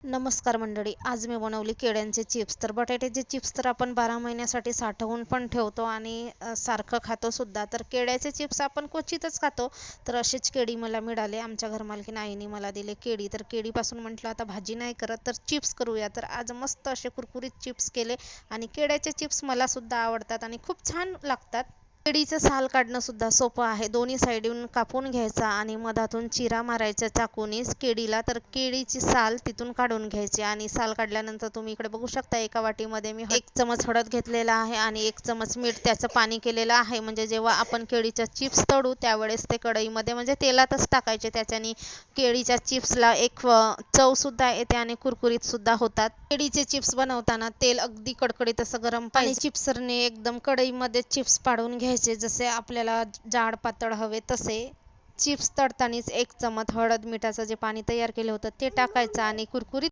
नमस्कार मंडळी, आज मी बनवली केळ्यांचे चिप्स. तर बटाट्याचे चिप्स तर आपण 12 महिन्यासाठी साठवून पण ठेवतो आणि सारखं खातो सुद्धा. तर केळ्याचे चिप्स आपण क्वचितच खातो. तर अशीच केळी मला मिळाले, आमच्या घरमालकीन आईने मला दिले केळी. तर केळीपासून म्हटलं आता भाजी नाही करत तर चिप्स करूया. तर आज मस्त असे कुरकुरीत चिप्स केले आणि केळ्याचे चिप्स मला सुद्धा आवडतात आणि खूप छान लागतात. केळीचं साल काढणं सुद्धा सोपं आहे. दोन्ही साईडून कापून घ्यायचा आणि मधातून चिरा मारायचा चाकूने केळीला. तर केळीची साल तिथून काढून घ्यायची आणि साल काढल्यानंतर तुम्ही इकडे बघू शकता, एका वाटीमध्ये मी 1 चमच हळद घेतलेला आहे आणि 1 चमच मीठ त्याचं पाणी केलेलं आहे. म्हणजे जेव्हा आपण केळीच्या चिप्स तळू त्यावेळेस ते कढईमध्ये म्हणजे तेलातच टाकायचे. त्याच्याने केळीच्या चिप्सला एक चव सुद्धा येते आणि कुरकुरीत सुद्धा होतात. केळीचे चिप्स बनवताना तेल अगदी कडकडीत असं गरम पाहिजे. चिप्सरने एकदम कढईमध्ये चिप्स पाडून घ्यायचे, जसे आपल्याला जाड पातळ हवे तसे. चिप्स तळतानाच 1 चमच हळद मिठाचं जे पाणी तयार केलं होतं ते टाकायचं आणि कुरकुरीत